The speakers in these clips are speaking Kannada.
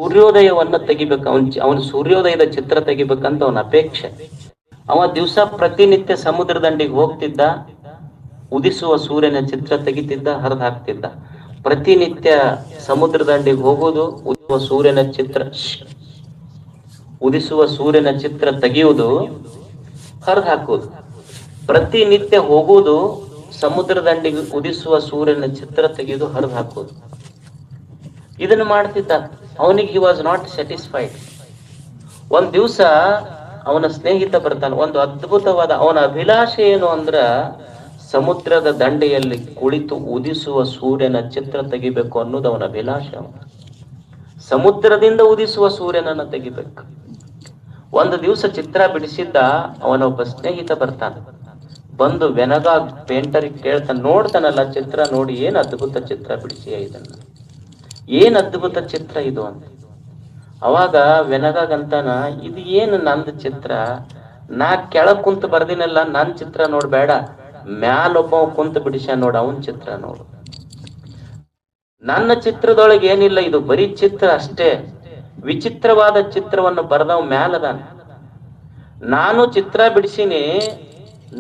ಸೂರ್ಯೋದಯವನ್ನ ತೆಗಿಬೇಕು. ಅವನ್ ಸೂರ್ಯೋದಯದ ಚಿತ್ರ ತೆಗಿಬೇಕಂತ ಅವನ ಅಪೇಕ್ಷೆ. ಅವ ದಿವಸ ಪ್ರತಿನಿತ್ಯ ಸಮುದ್ರ ದಂಡಿಗೆ ಹೋಗ್ತಿದ್ದ, ಉದಿಸುವ ಸೂರ್ಯನ ಚಿತ್ರ ತೆಗಿತಿದ್ದ, ಹರಿದು ಹಾಕ್ತಿದ್ದ. ಪ್ರತಿನಿತ್ಯ ಸಮುದ್ರ ದಂಡಿಗೆ ಹೋಗೋದು, ಉದಿಸುವ ಸೂರ್ಯನ ಚಿತ್ರ ತೆಗೆಯುವುದು, ಹರಿದು ಹಾಕುವುದು. ಪ್ರತಿನಿತ್ಯ ಹೋಗುವುದು, ಸಮುದ್ರ ದಂಡಿಗೆ ಉದಿಸುವ ಸೂರ್ಯನ ಚಿತ್ರ ತೆಗೆಯುವುದು, ಹರಿದು ಹಾಕುವುದು. ಇದನ್ನು ಮಾಡ್ತಿದ್ದ. ಅವನಿಗೆ ಹಿ ವಾಸ್ ನಾಟ್ ಸ್ಯಾಟಿಸ್ಫೈಡ್. ಒಂದ್ ದಿವಸ ಅವನ ಸ್ನೇಹಿತ ಬರ್ತಾನೆ. ಒಂದು ಅದ್ಭುತವಾದ ಅವನ ಅಭಿಲಾಷೆ ಏನು ಅಂದ್ರ, ಸಮುದ್ರದ ದಂಡೆಯಲ್ಲಿ ಕುಳಿತು ಉದಿಸುವ ಸೂರ್ಯನ ಚಿತ್ರ ತೆಗಿಬೇಕು ಅನ್ನೋದು ಅವನ ಅಭಿಲಾಷೆ. ಸಮುದ್ರದಿಂದ ಉದಿಸುವ ಸೂರ್ಯನನ್ನ ತೆಗಿಬೇಕು. ಒಂದು ದಿವಸ ಚಿತ್ರ ಬಿಡಿಸಿದ್ದ. ಅವನೊಬ್ಬ ಸ್ನೇಹಿತ ಬರ್ತಾನೆ. ಬಂದು ವೆನಗ ಪೇಂಟರ್ ಕೇಳ್ತಾನೆ, ನೋಡ್ತಾನಲ್ಲ ಚಿತ್ರ, ನೋಡಿ ಏನ್ ಅದ್ಭುತ ಚಿತ್ರ ಬಿಡಿಸಿಯ, ಇದನ್ನ ಏನ್ ಅದ್ಭುತ ಚಿತ್ರ ಇದು ಅಂತ. ಅವಾಗ ವೆನಗಾಗಂತಾನ, ಇದು ಏನು ನಂದು ಚಿತ್ರ, ನಾ ಕೆಳಗ್ ಕುಂತ ಬರ್ದಿನಲ್ಲ, ನನ್ ಚಿತ್ರ ನೋಡ್ಬೇಡ, ಮ್ಯಾಲೊಬ್ಬ ಕುಂತ ಬಿಡಿಸ ನೋಡ, ಅವನ್ ಚಿತ್ರ ನೋಡು. ನನ್ನ ಚಿತ್ರದೊಳಗೆ ಏನಿಲ್ಲ, ಇದು ಬರೀ ಚಿತ್ರ ಅಷ್ಟೇ. ವಿಚಿತ್ರವಾದ ಚಿತ್ರವನ್ನು ಬರೆದವ್ ಮ್ಯಾಲದಾನ. ನಾನು ಚಿತ್ರ ಬಿಡಿಸಿನಿ,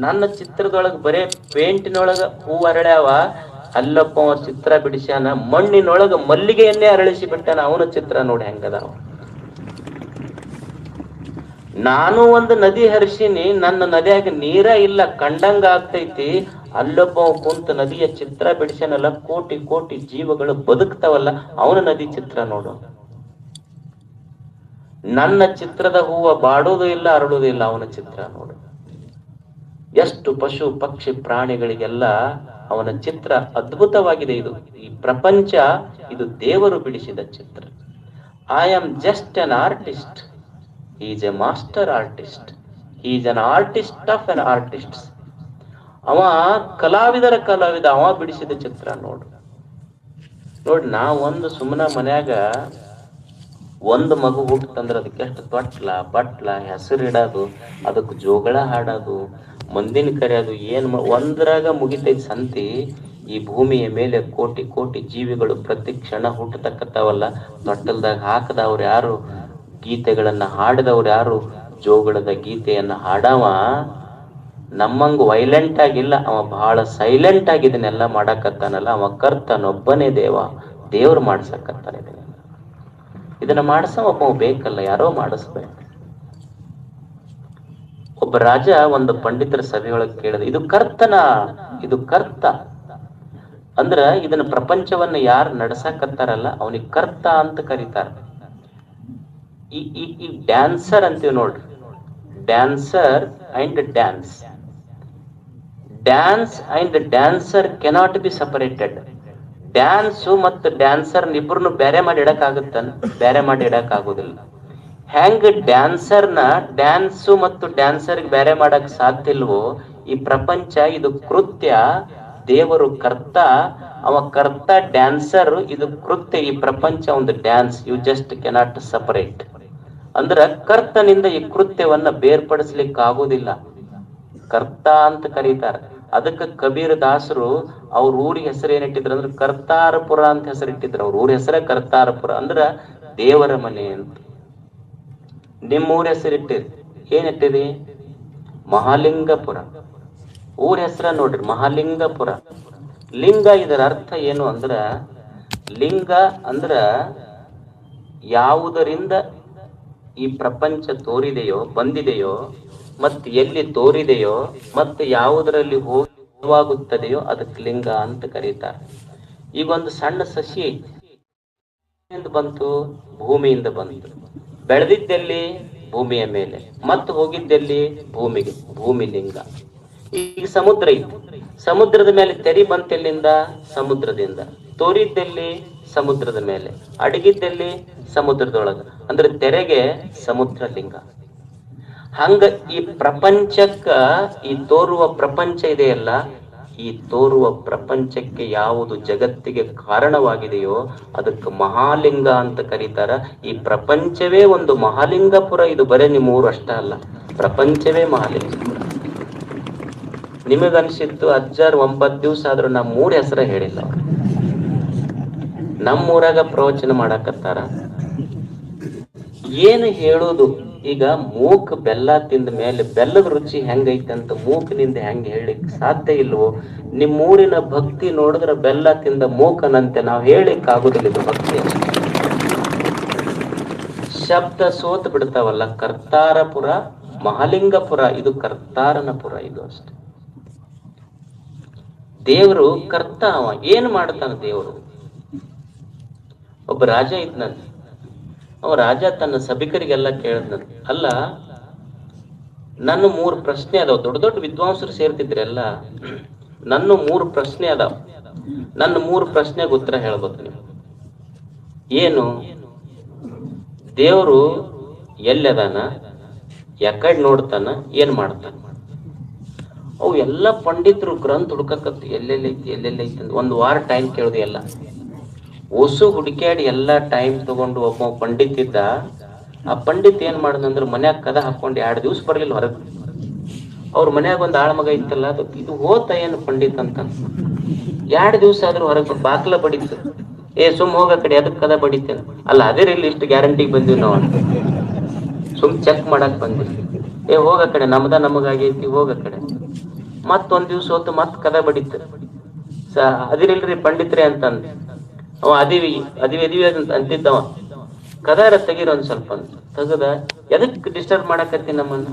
ನನ್ನ ಚಿತ್ರದೊಳಗ ಬರೇ ಪೇಂಟಿನೊಳಗ ಹೂ ಅರಳ್ಯಾವ, ಅಲ್ಲಪ್ಪ ಚಿತ್ರ ಬಿಡಿಸ್ಯಾನ ಮಣ್ಣಿನೊಳಗ ಮಲ್ಲಿಗೆಯನ್ನೇ ಅರಳಿಸಿ ಬಿಟ್ಟಾನ, ಅವನ ಚಿತ್ರ ನೋಡಿ ಹೆಂಗದಾವ. ನಾನು ಒಂದು ನದಿ ಹರಿಸಿನಿ, ನನ್ನ ನದಿಯಾಗ ನೀರ ಇಲ್ಲ, ಕಂಡಂಗ ಆಗ್ತೈತಿ, ಅಲ್ಲೊಬ್ಬ ಕುಂತ ನದಿಯ ಚಿತ್ರ ಬಿಡಿಸ್ಯಾನಲ್ಲ, ಕೋಟಿ ಕೋಟಿ ಜೀವಗಳು ಬದುಕ್ತಾವಲ್ಲ, ಅವನ ನದಿ ಚಿತ್ರ ನೋಡು. ನನ್ನ ಚಿತ್ರದ ಹೂವ ಬಾಡೋದು ಇಲ್ಲ, ಅರಳೋದು ಇಲ್ಲ, ಅವನ ಚಿತ್ರ ನೋಡು. ಎಷ್ಟು ಪಶು ಪಕ್ಷಿ ಪ್ರಾಣಿಗಳಿಗೆಲ್ಲ ಅವನ ಚಿತ್ರ ಅದ್ಭುತವಾಗಿದೆ. ಇದು ಈ ಪ್ರಪಂಚ, ಇದು ದೇವರು ಬಿಡಿಸಿದ ಚಿತ್ರ. I am just an artist, he is a master artist, he is an artist of an artist. ಅವ ಕಲಾವಿದರ ಕಲಾವಿದ, ಅವ ಬಿಡಿಸಿದ ಚಿತ್ರ ನೋಡು. ನೋಡಿ, ನಾವೊಂದು ಸುಮ್ಮನ ಮನ್ಯಾಗ ಒಂದು ಮಗು ಹುಟ್ಟಂದ್ರೆ ಅದಕ್ಕೆ ಎಷ್ಟು ತೊಟ್ಲ ಬಟ್ಲ ಹೆಸರಿಡೋದು, ಅದಕ್ಕೆ ಜೋಗಳ ಹಾಡೋದು, ಮಂದಿನ ಕರೆಯೋದು, ಒಂದ್ರಾಗ ಮುಗಿತೈತಿ ಸಂತಿ. ಈ ಭೂಮಿಯ ಮೇಲೆ ಕೋಟಿ ಕೋಟಿ ಜೀವಿಗಳು ಪ್ರತಿ ಕ್ಷಣ ಹುಟ್ಟತಕ್ಕಂಥವಲ್ಲ. ತೊಟ್ಟಲ್ದಾಗ ಹಾಕದವ್ರು ಯಾರು, ಗೀತೆಗಳನ್ನ ಹಾಡಿದವ್ರು ಯಾರು, ಜೋಗಳದ ಗೀತೆಯನ್ನ ಹಾಡವ ನಮ್ಮಂಗ ವೈಲೆಂಟ್ ಆಗಿಲ್ಲ, ಅವ ಬಹಳ ಸೈಲೆಂಟ್ ಆಗಿ ಇದನ್ನೆಲ್ಲ ಮಾಡಕತ್ತಾನಲ್ಲ, ಅವ ಕರ್ತನೊಬ್ಬನೇ ದೇವ್ರು ಮಾಡ್ಸಕತ್ತಾನೆ. ಇದನ್ನ ಒಬ್ಬ ಬೇಕಲ್ಲ, ಯಾರೋ ಮಾಡಿಸ್ಬೇಕು. ಒಬ್ಬ ರಾಜ ಒಂದು ಪಂಡಿತರ ಸಭೆಯೊಳಗೆ ಕೇಳಿದ, ಇದು ಕರ್ತ ಅಂದ್ರ ಇದನ್ನ ಪ್ರಪಂಚವನ್ನ ಯಾರು ನಡ್ಸಕತ್ತಾರಲ್ಲ ಅವನಿಗೆ ಕರ್ತ ಅಂತ ಕರೀತಾರ. ಈ ಡ್ಯಾನ್ಸರ್ ಅಂತೀವಿ ನೋಡ್ರಿ, dancer and dance and dancer cannot be separated. Dance ಮತ್ತು ಡ್ಯಾನ್ಸರ್ ಇಬ್ಬರನ್ನು ಬೇರೆ ಮಾಡಿ ಇಡಕ್ ಆಗುದಿಲ್ಲ. ಹೆಂಗ್ ಡ್ಯಾನ್ಸರ್ನ ಡ್ಯಾನ್ಸು ಮತ್ತು ಡ್ಯಾನ್ಸರ್ಗೆ ಬೇರೆ ಮಾಡಕ್ ಸಾಧ್ಯ ಇಲ್ವೋ, ಈ ಪ್ರಪಂಚ ಇದು ಕೃತ್ಯ, ದೇವರು ಕರ್ತ, ಅವ ಕರ್ತ ಡ್ಯಾನ್ಸರ್, ಇದು ಕೃತ್ಯ, ಈ ಪ್ರಪಂಚ ಒಂದು dance. You just cannot separate. ಅಂದ್ರ ಕರ್ತನಿಂದ ಈ ಕೃತ್ಯವನ್ನ ಬೇರ್ಪಡಿಸ್ಲಿಕ್ಕೆ ಆಗೋದಿಲ್ಲ. ಕರ್ತ ಅಂತ ಕರೀತಾರೆ. ಅದಕ್ಕೆ ಕಬೀರ್ ದಾಸರು ಅವ್ರ ಊರಿಗೆ ಹೆಸರು ಏನಿಟ್ಟಿದ್ರು ಅಂದ್ರೆ ಕರ್ತಾರಪುರ ಅಂತ ಹೆಸರಿಟ್ಟಿದ್ರು. ಅವ್ರ ಊರ ಹೆಸರೇ ಕರ್ತಾರಪುರ, ಅಂದ್ರ ದೇವರ ಮನೆ ಅಂತ. ನಿಮ್ಮ ಊರ ಹೆಸರಿಟ್ಟಿರಿ, ಏನಿಟ್ಟಿರಿ? ಮಹಾಲಿಂಗಪುರ. ಊರ ಹೆಸರ ನೋಡ್ರಿ, ಮಹಾಲಿಂಗಪುರ. ಲಿಂಗ, ಇದರ ಅರ್ಥ ಏನು ಅಂದ್ರ, ಲಿಂಗ ಅಂದ್ರ ಯಾವುದರಿಂದ ಈ ಪ್ರಪಂಚ ಬಂದಿದೆಯೋ ಮತ್ತು ಎಲ್ಲಿ ತೋರಿದೆಯೋ ಮತ್ತು ಯಾವುದರಲ್ಲಿ ಹೋಗುತ್ತದೆಯೋ ಅದಕ್ಕೆ ಲಿಂಗ ಅಂತ ಕರೀತಾರೆ. ಈಗ ಒಂದು ಸಣ್ಣ ಸಸಿ ಬಂತು, ಭೂಮಿಯಿಂದ ಬಂತು. ಬೆಳೆದಿದ್ದೆಲ್ಲಿ? ಭೂಮಿಯ ಮೇಲೆ. ಮತ್ತು ಹೋಗಿದ್ದೆಲ್ಲಿ? ಭೂಮಿಗೆ. ಭೂಮಿ ಲಿಂಗ. ಈಗ ಸಮುದ್ರ ಇತ್ತು, ಸಮುದ್ರದ ಮೇಲೆ ತೆರಿ ಬಂತೆಲ್ಲಿಂದ? ಸಮುದ್ರದಿಂದ. ತೋರಿದ್ದೆಲ್ಲಿ? ಸಮುದ್ರದ ಮೇಲೆ. ಅಡಗಿದ್ದೆಲ್ಲಿ? ಸಮುದ್ರದೊಳಗ. ಅಂದ್ರೆ ತೆರೆಗೆ ಸಮುದ್ರ ಲಿಂಗ. ಹಂಗ ಈ ಪ್ರಪಂಚಕ್ಕ, ಈ ತೋರುವ ಪ್ರಪಂಚ ಇದೆಯಲ್ಲ, ಈ ತೋರುವ ಪ್ರಪಂಚಕ್ಕೆ ಯಾವುದು ಜಗತ್ತಿಗೆ ಕಾರಣವಾಗಿದೆಯೋ ಅದಕ್ಕೆ ಮಹಾಲಿಂಗ ಅಂತ ಕರೀತಾರ. ಈ ಪ್ರಪಂಚವೇ ಒಂದು ಮಹಾಲಿಂಗಪುರ. ಇದು ಬರೇ ನಿಮ್ಮ ಊರು ಅಷ್ಟ ಅಲ್ಲ, ಪ್ರಪಂಚವೇ ಮಹಾಲಿಂಗಪುರ. ನಿಮಗನ್ಸಿತ್ತು ಅಜ್ಜಾರ್ 9 ದಿವಸ ಆದ್ರೂ ನಮ್ಮ ಊರ ಹೆಸರ ಹೇಳಿಲ್ಲ. ನಮ್ಮೂರಾಗ ಪ್ರವಚನ ಮಾಡಕತ್ತಾರ, ಏನು ಹೇಳೋದು? ಈಗ ಮೂಕ್ ಬೆಲ್ಲ ತಿಂದ ಮೇಲೆ ಬೆಲ್ಲದ ರುಚಿ ಹೆಂಗೈತೆ ಅಂತ ಮೂಕನಿಂದ ಹೆಂಗ್ ಹೇಳಿಕ್ ಸಾಧ್ಯ ಇಲ್ವೋ? ನಿಮ್ಮೂರಿನ ಭಕ್ತಿ ನೋಡಿದ್ರೆ ಬೆಲ್ಲ ತಿಂದ ಮೂಕನಂತೆ ನಾವು ಹೇಳಿಕ್ ಆಗುದಿಲ್ಲ. ಇದು ಭಕ್ತಿ ಶಬ್ದ ಸೋತ್ ಬಿಡ್ತಾವಲ್ಲ. ಕರ್ತಾರಪುರ, ಮಹಾಲಿಂಗಪುರ, ಇದು ಕರ್ತಾರನಪುರ. ಇದು ಅಷ್ಟೆ. ದೇವರು ಕರ್ತ. ಅವ ಏನ್ ಮಾಡ್ತಾನ ದೇವರು? ಒಬ್ಬ ರಾಜ ಇದ್ನಂತ. ಅವ ರಾಜ ತನ್ನ ಸಭಿಕರಿಗೆಲ್ಲ ಕೇಳಿದ್ನಂತ, ಅಲ್ಲ ನನ್ನ 3 ಪ್ರಶ್ನೆ ಅದಾವ. ದೊಡ್ಡ ದೊಡ್ಡ ವಿದ್ವಾಂಸರು ಸೇರ್ತಿದ್ರೆಲ್ಲ. ನನ್ನ 3 ಪ್ರಶ್ನೆ ಅದಾವ. ನನ್ನ 3 ಪ್ರಶ್ನೆಗೆ ಉತ್ತರ ಹೇಳ್ಬೇಕು ನೀವು. ಏನು? ದೇವರು ಎಲ್ಲದಾನ, ಯಾಕಡೆ ನೋಡ್ತಾನ, ಏನ್ ಮಾಡ್ತಾನ? ಅವು ಎಲ್ಲ ಪಂಡಿತರು ಗ್ರಂಥ ಹುಡ್ಕಕತ್ತು, ಎಲ್ಲೆಲ್ಲೈತಿ ಎಲ್ಲೆಲ್ಲೈತಿ ಅಂತ 1 ವಾರ ಟೈಮ್ ಕೇಳುದು. ಎಲ್ಲ ಓಸು ಹುಡುಕ್ಯಾಡಿ ಎಲ್ಲ ಟೈಮ್ ತಗೊಂಡು ಒಬ್ಬ ಪಂಡಿತ್ ಇದ್ದ. ಆ ಪಂಡಿತ್ ಏನ್ ಮಾಡ್ದಂದ್ರೆ ಮನ್ಯಾಗ ಕದ ಹಾಕೊಂಡು 2 ದಿವ್ಸ ಬರ್ಲಿಲ್ಲ ಹೊರಗೆ. ಅವ್ರ ಮನ್ಯಾಗ ಒಂದು ಆಳ್ಮಗ ಇತ್ತಲ್ಲ, ಅದು ಇದು ಹೋತ ಏನು ಪಂಡಿತ್ ಅಂತ 2 ದಿವ್ಸ ಆದ್ರೂ ಹೊರಗೆ ಬಾಕ್ಲ ಬಡಿತು. ಸುಮ್ ಹೋಗ ಕಡೆ ಅದಕ್ಕೆ ಕದ ಬಡಿತೇನೆ. ಅಲ್ಲ ಅದೇ ಇಲ್ಲಿ ಇಷ್ಟು ಗ್ಯಾರಂಟಿಗೆ ಬಂದಿವಿ ನಾವು ಅಂತ. ಸುಮ್ ಚೆಕ್ ಮಾಡಕ್ ಬಂದಿವಿ. ಹೋಗ ಕಡೆ ನಮಗಾಗೈತಿ, ಹೋಗ ಕಡೆ. ಮತ್ತೊಂದ್ ದಿವ್ಸ ಹೊತ್ತು ಮತ್ ಕದ ಬಡಿತ. ಅದಿರಿಲ್ರಿ ಪಂಡಿತ್ರಿ ಅಂತಂದ. ಅವ ಅದಿವಿ ಅಂತಿದ್ದವ. ಕದಾರ ತೆಗೀರ ಒಂದ್ ಸ್ವಲ್ಪ ಅಂತ ತೆಗದ. ಎದಕ್ ಡಿಸ್ಟರ್ಬ್ ಮಾಡಕತ್ತಿ ನಮ್ಮನ್ನ?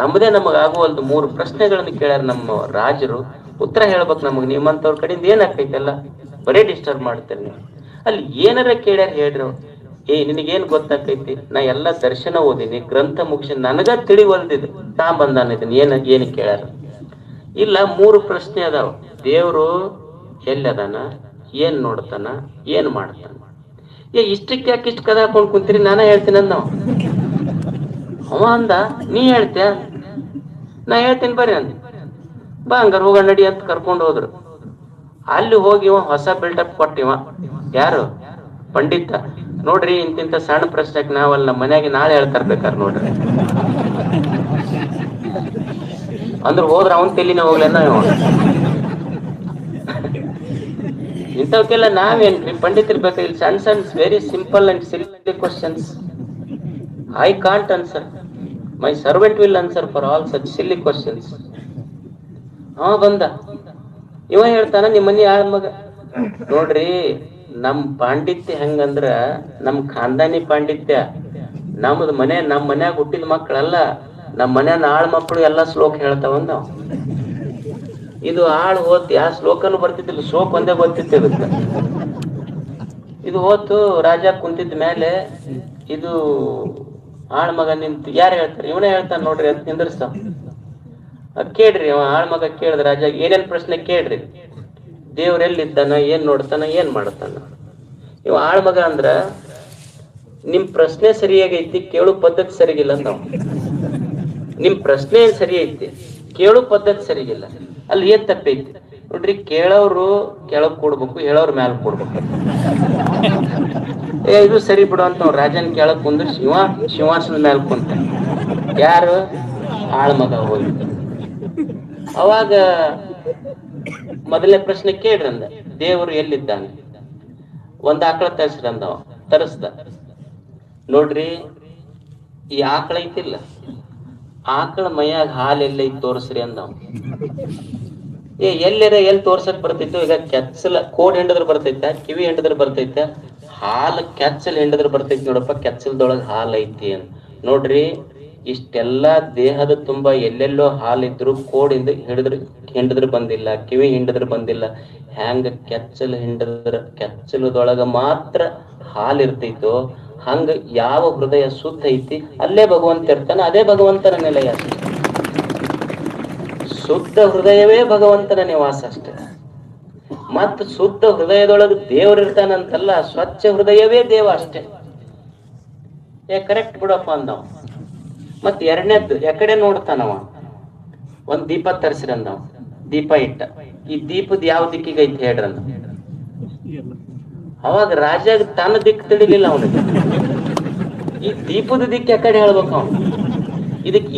ನಮ್ಮದೇ ನಮಗಾಗುವಲ್ದು 3 ಪ್ರಶ್ನೆಗಳನ್ನು ಕೇಳ್ಯಾರ ನಮ್ಮ ರಾಜರು. ಉತ್ತರ ಹೇಳ್ಬೇಕು ನಮಗ್. ನಿಮ್ಮಂತವ್ರ ಕಡೆಯಿಂದ ಏನಾಕೈತಲ್ಲ, ಬರೇ ಡಿಸ್ಟರ್ಬ್ ಮಾಡ್ತೇನೆ ನೀವು. ಅಲ್ಲಿ ಏನಾರ ಕೇಳ್ಯಾರ ಹೇಳ್ರಿ. ನಿನಗೇನ್ ಗೊತ್ತಾಕೈತಿ? ನಾ ಎಲ್ಲಾ ದರ್ಶನ ಓದಿನಿ, ಗ್ರಂಥ ಮುಗಿಸಿ, ನನಗ ತಿಳಿವಲ್ದಿದ್ ತಾ ಬಂದಾನ. ಇದನ್ನ ಏನ್ ಕೇಳ್ಯಾರ? ಇಲ್ಲ, 3 ಪ್ರಶ್ನೆ ಅದಾವ. ದೇವ್ರು ಎಲ್ಲದಾನ, ಏನ್ ನೋಡ್ತಾನ, ಏನ್ ಮಾಡ್ತಾನ? ಇಷ್ಟಕ್ಕೆ ಯಾಕೆ ಇಷ್ಟ ಕದ ಹಾಕೊಂಡ್ ಕುಂತೀರಿ? ನಾನ ಹೇಳ್ತೀನಿ ಅಂದ. ಅವ ಅಂದ, ನೀ ಹೇಳ್ತೀಯ? ನಾ ಹೇಳ್ತೀನಿ ಬರ್ರಿ ಅಂದ. ಬಾ ಹಂಗಾರ ಹೋಗ ನಡಿ ಅಂತ ಕರ್ಕೊಂಡು ಹೋದ್ರು. ಅಲ್ಲಿ ಹೋಗಿ ಇವ ಹೊಸ ಬಿಲ್ಡಪ್ ಕೊಟ್ಟಿವ. ಯಾರು? ಪಂಡಿತ. ನೋಡ್ರಿ, ಇಂತಿಂತ ಸಣ್ಣ ಪ್ರಶ್ನೆಗೆ ನಾವಲ್ಲ, ನಮ್ಮ ಮನ್ಯಾಗ ನಾಳೆ ಹೇಳ್ತರ್ಬೇಕಾರ ನೋಡ್ರಿ ಅಂದ್ರ ಹೋದ್ರ ಅವನ್ ತೆಲಿನ ಹೋಗ್ಲೇನ. ಇಂಥವಕ್ಕೆಲ್ಲ ನಾವೇನ್ರಿ ಪಂಡಿತಿರ್ಬೇಕು. ಇಲ್ಲಿ ಸಣ್ಣ ಸಣ್ಣ very simple and silly questions I can't answer. My servant will answer for all such silly questions. ಬಂದ ಇವ ಹೇಳ್ತಾನ, ನಿಮ್ಮ ಮನಿ ಯಾರ ಮಗ? ನೋಡ್ರಿ, ನಮ್ ಪಾಂಡಿತ್ಯ ಹೆಂಗಂದ್ರ ನಮ್ ಖಾನ್ದಾನಿ ಪಾಂಡಿತ್ಯ. ನಮ್ದ ನಮ್ಮ ಮನ್ಯಾಗ ಹುಟ್ಟಿದ ಮಕ್ಕಳಲ್ಲ, ನಮ್ಮ ಮನ್ಯಾನ ಆಳ್ ಮಕ್ಕಳು ಎಲ್ಲಾ ಶ್ಲೋಕ ಹೇಳ್ತಾವಂದ. ಇದು ಆಳ್ ಓದ್ ಯಾವ ಶ್ಲೋಕನು ಬರ್ತಿದ್ದಿಲ್ಲ, ಶ್ಲೋಕ ಒಂದೇ ಗೊತ್ತಿತ್ತು ಇದಕ್ಕ. ಇದು ಹೋತು ರಾಜ ಕುಂತಿದ್ ಮೇಲೆ ಇದು ಆಳ್ ಮಗ ನಿಂತು ಯಾರು ಹೇಳ್ತಾರೆ? ಇವನೇ ಹೇಳ್ತಾನ ನೋಡ್ರಿ ಅಂತ ನಿಂದಿರ್ಸ್ತಾವ. ಕೇಳ್ರಿ, ಅವ ಆಳ್ ಮಗ ಕೇಳಿದ ರಾಜ, ಏನೇನ್ ಪ್ರಶ್ನೆ ಕೇಳ್ರಿ? ದೇವ್ರ ಎಲ್ಲಿದ್ದಾನ, ಏನ್ ನೋಡ್ತಾನ, ಏನ್ ಮಾಡ್ತಾನ? ಇವ ಆಳ್ ಮಗ ಅಂದ್ರ, ನಿಮ್ ಪ್ರಶ್ನೆ ಸರಿಯಾಗೈತಿ, ಕೇಳು ಪದ್ಧತಿ ಸರಿಗಿಲ್ಲ ಅಂತ. ನಿಮ್ ಪ್ರಶ್ನೆ ಏನ್ ಸರಿ ಐತಿ, ಕೇಳು ಪದ್ಧತಿ ಸರಿಗಿಲ್ಲ. ಅಲ್ಲಿ ಏನ್ ತಪ್ಪೈತಿ ನೋಡ್ರಿ? ಕೇಳೋರು ಕೆಳಗ್ ಕೊಡ್ಬೇಕು, ಹೇಳೋರ್ ಮ್ಯಾಲ ಕೊಡ್ಬೇಕು. ಇದು ಸರಿ ಬಿಡು ಅಂತ ರಾಜನ್ ಕೆಳಗ್ ಕುಂದ್ರ ಶಿವಾಸನದ ಮ್ಯಾಲ ಕುಂತ. ಯಾರು? ಆಳ್ ಮಗ ಹೋಗಿ. ಅವಾಗ ಮೊದಲನೇ ಪ್ರಶ್ನೆ ಕೇಳ್ರಂದ, ದೇವರು ಎಲ್ಲಿದ್ದಾನೆ? ಒಂದ್ ಆಕಳ ತರಿಸ್ರಂದವ. ತರಿಸ್ದ. ನೋಡ್ರಿ, ಈ ಆಕಳ ಐತಿಲ್ಲ, ಆಕಳ ಮೈಯಾಗ ಹಾಲು ಎಲ್ಲೈತಿ ತೋರಿಸ್ರಿ ಅಂದವ. ಎಲ್ಲಿ ತೋರ್ಸಕ್ ಬರ್ತೈತೋ? ಈಗ ಕೆಚ್ಚಲ ಕೋಡ್ ಹಿಂಡಿದ್ರ ಬರ್ತೈತ, ಕಿವಿ ಹಿಂಡಿದ್ರ ಬರ್ತೈತ, ಹಾಲು ಕೆಚ್ಚಲ್ ಹಿಂಡಿದ್ರ ಬರ್ತೈತಿ. ನೋಡಪ್ಪ, ಕೆಚ್ಚಲ್ದೊಳಗ ಹಾಲು ಐತಿ ಅಂತ. ನೋಡ್ರಿ, ಇಷ್ಟೆಲ್ಲಾ ದೇಹದ ತುಂಬಾ ಎಲ್ಲೆಲ್ಲೋ ಹಾಲಿದ್ರು ಕೋಡಿಂದ ಹಿಂಡಿದ್ರ ಬಂದಿಲ್ಲ, ಕಿವಿ ಹಿಂಡಿದ್ರ ಬಂದಿಲ್ಲ. ಹೆಂಗ ಕೆಚ್ಚಲದೊಳಗ ಮಾತ್ರ ಹಾಲು ಇರ್ತೈತೋ ಹಂಗ ಯಾವ ಹೃದಯ ಶುದ್ಧ ಐತಿ ಅಲ್ಲೇ ಭಗವಂತ ಇರ್ತಾನ. ಅದೇ ಭಗವಂತನ ನಿಲಯ. ಶುದ್ಧ ಹೃದಯವೇ ಭಗವಂತನ ನಿವಾಸ ಅಷ್ಟೇ. ಮತ್ ಶುದ್ಧ ಹೃದಯದೊಳಗೆ ದೇವ್ರ ಇರ್ತಾನಂತಲ್ಲ, ಸ್ವಚ್ಛ ಹೃದಯವೇ ದೇವ ಅಷ್ಟೇ. ಕರೆಕ್ಟ್ ಬಿಡಪ್ಪ ಅಂದವ. ಮತ್ ಎರಡನೇದ್ದು ಎಕಡೆ ನೋಡ್ತಾನವ? ಒಂದ್ ದೀಪ ತರಿಸ್ರಂದವ. ದೀಪ ಇಟ್ಟ. ಈ ದೀಪದ ಯಾವ ದಿಕ್ಕಿಗೆ ಐತಿ ಹೇಳ್ರಂದ. ಅವಾಗ ರಾಜಾಗ ತನ್ನ ದಿಕ್ಕು ತಿಳಿಲಿಲ್ಲ ಅವನಿಗೆ. ಈ ದೀಪದ ದಿಕ್ಕ ಎಕಡೆ ಹೇಳ್ಬೇಕು ಅವನು?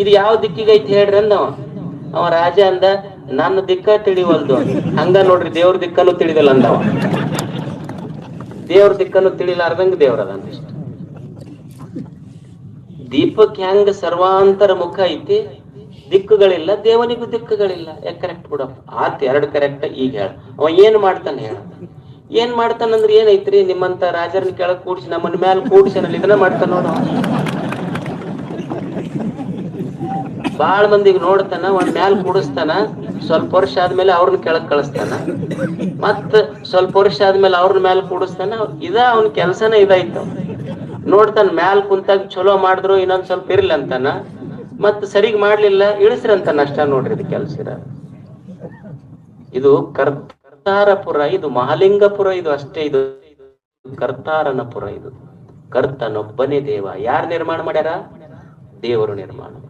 ಇದು ಯಾವ ದಿಕ್ಕಿಗೆ ಐತಿ ಹೇಳ್ರಂದವ. ಅವ ರಾಜ ಅಂದ, ನನ್ನ ದಿಕ್ಕ ತಿಳಿವಲ್ದು. ಹಂಗ ನೋಡ್ರಿ, ದೇವ್ರ ದಿಕ್ಕನ್ನು ತಿಳಿದಿಲ್ಲ ಅಂದವ. ದೇವ್ರ ದಿಕ್ಕನ್ನು ತಿಳಿಲಾರ್ದಂಗ ದೇವ್ರದ ಅಂತ. ದೀಪಕ್ ಹೆಂಗ ಸರ್ವಾಂತರ ಮುಖ ಐತಿ, ದಿಕ್ಕುಗಳಿಲ್ಲ, ದೇವನಿಗೂ ದಿಕ್ಕುಗಳಿಲ್ಲ. ಕರೆಕ್ಟ್ ಬಿಡಪ್ಪ, ಆತ್ ಎರಡು ಕರೆಕ್ಟ್. ಈಗ ಹೇಳ ಅವ ಏನ್ ಮಾಡ್ತಾನೆ ಹೇಳ. ಏನ್ ಮಾಡ್ತಾನಂದ್ರೆ ಏನೈತ್ರಿ, ನಿಮ್ಮಂತ ರಾಜರನ್ನ ಕೆಳಗ್ ಕೂಡ್ಸಿ ನಮ್ಮನ್ ಮ್ಯಾಲ ಕೂಡ್ಸಿ ಇದನ್ನ ಮಾಡ್ತಾನ ನೋಡ. ಬಾಳ ಮಂದಿಗೆ ನೋಡ್ತಾನ, ಒಂದ್ ಮ್ಯಾಲ ಕೂಡಿಸ್ತಾನ, ಸ್ವಲ್ಪ ವರ್ಷ ಆದ್ಮೇಲೆ ಅವ್ರನ್ನ ಕೆಳಗ್ ಕಳಿಸ್ತಾನ, ಮತ್ ಸ್ವಲ್ಪ ವರ್ಷ ಆದ್ಮೇಲೆ ಅವ್ರನ್ನ ಮ್ಯಾಲ ಕೂಡಿಸ್ತಾನ. ಅವನ ಕೆಲ್ಸನ ಇದಾಯ್ತ. ನೋಡ್ತಾನ ಮ್ಯಾಲ ಕುಂತಾಗ ಚಲೋ ಮಾಡಿದ್ರು ಇನ್ನೊಂದ್ ಸ್ವಲ್ಪ ಇರ್ಲಿ ಅಂತಾನ, ಮತ್ ಸರಿಗ್ ಮಾಡ್ಲಿಲ್ಲ ಇಳಿಸ್ರಿ ಅಂತಾನ. ಅಷ್ಟ ನೋಡ್ರಿ ಇದು ಕೆಲ್ಸ ಇರ. ಇದು ಕರ್ತಾರಪುರ, ಇದು ಮಹಾಲಿಂಗಪುರ, ಇದು ಅಷ್ಟೇ. ಇದು ಕರ್ತಾರನಪುರ. ಇದು ಕರ್ತನೊಬ್ಬನೇ ದೇವ. ಯಾರು ನಿರ್ಮಾಣ ಮಾಡ್ಯಾರ? ದೇವರು ನಿರ್ಮಾಣ ಮಾಡ್ಯಾರ.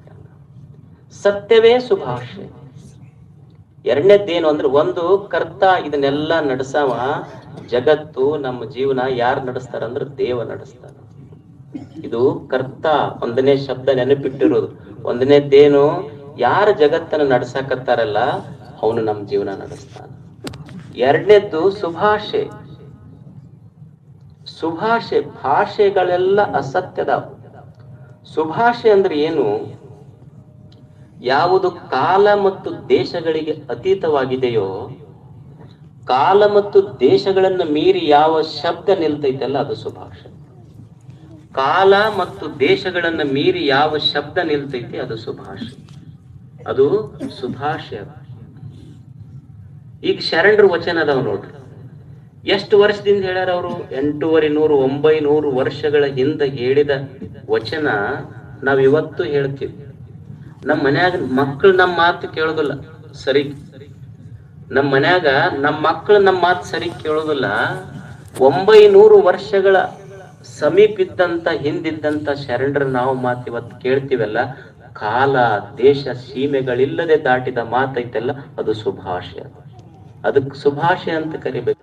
ಸತ್ಯವೇ ಸುಭಾಷೆ. ಎರಡನೇದ್ದೇನು ಅಂದ್ರೆ, ಒಂದು ಕರ್ತ ಇದನ್ನೆಲ್ಲ ನಡೆಸವ. ಜಗತ್ತು ನಮ್ಮ ಜೀವನ ಯಾರು ನಡೆಸ್ತಾರ ಅಂದ್ರೆ ದೇವ ನಡೆಸ್ತಾರ. ಇದು ಕರ್ತ ಒಂದನೇ ಶಬ್ದ ನೆನಪಿಟ್ಟಿರೋದು. ಒಂದನೇದ್ದೇನು, ಯಾರ ಜಗತ್ತನ್ನು ನಡ್ಸಾಕತ್ತಾರಲ್ಲ ಅವನು ನಮ್ಮ ಜೀವನ ನಡೆಸ್ತಾನ. ಎರಡನೇದ್ದು ಸುಭಾಷೆ. ಸುಭಾಷೆ, ಭಾಷೆಗಳೆಲ್ಲ ಅಸತ್ಯದ. ಸುಭಾಷೆ ಅಂದ್ರೆ ಏನು? ಯಾವುದು ಕಾಲ ಮತ್ತು ದೇಶಗಳಿಗೆ ಅತೀತವಾಗಿದೆಯೋ, ಕಾಲ ಮತ್ತು ದೇಶಗಳನ್ನು ಮೀರಿ ಯಾವ ಶಬ್ದ ನಿಲ್ತೈತಲ್ಲ ಅದು ಸುಭಾಷೆ. ಕಾಲ ಮತ್ತು ದೇಶಗಳನ್ನ ಮೀರಿ ಯಾವ ಶಬ್ದ ನಿಲ್ತೈತಿ ಅದು ಸುಭಾಷೆ. ಅದು ಸುಭಾಷೆ. ಈಗ ಶರಣರ ವಚನ ಅದಾವ ನೋಡ್ರಿ. ಎಷ್ಟು ವರ್ಷದಿಂದ ಹೇಳ್ಯಾರ ಅವರು? 800 900 ವರ್ಷಗಳ ಹಿಂದೆ ಹೇಳಿದ ವಚನ ನಾವ್ ಇವತ್ತು ಹೇಳ್ತೀವಿ. ನಮ್ಮ ಮನ್ಯಾಗ ಮಕ್ಕಳು ನಮ್ಮ ಮಾತು ಕೇಳೋದಿಲ್ಲ ಸರಿ. ನಮ್ಮ ಮನ್ಯಾಗ ನಮ್ಮ ಮಕ್ಕಳು ನಮ್ಮ ಮಾತು ಸರಿ ಕೇಳೋದಿಲ್ಲ. 900 ವರ್ಷಗಳ ಸಮೀಪ ಇದ್ದಂತ ಹಿಂದಿದ್ದಂತ ಶರಣರ ನಾವು ಮಾತು ಇವತ್ತು ಕೇಳ್ತೀವಲ್ಲ, ಕಾಲ ದೇಶ ಸೀಮೆಗಳಿಲ್ಲದೆ ದಾಟಿದ ಮಾತೈತಲ್ಲ ಅದು ಸುಭಾಷೆ. ಅದಕ್ಕೆ ಸುಭಾಷೆ ಅಂತ ಕರಿಬೇಕು.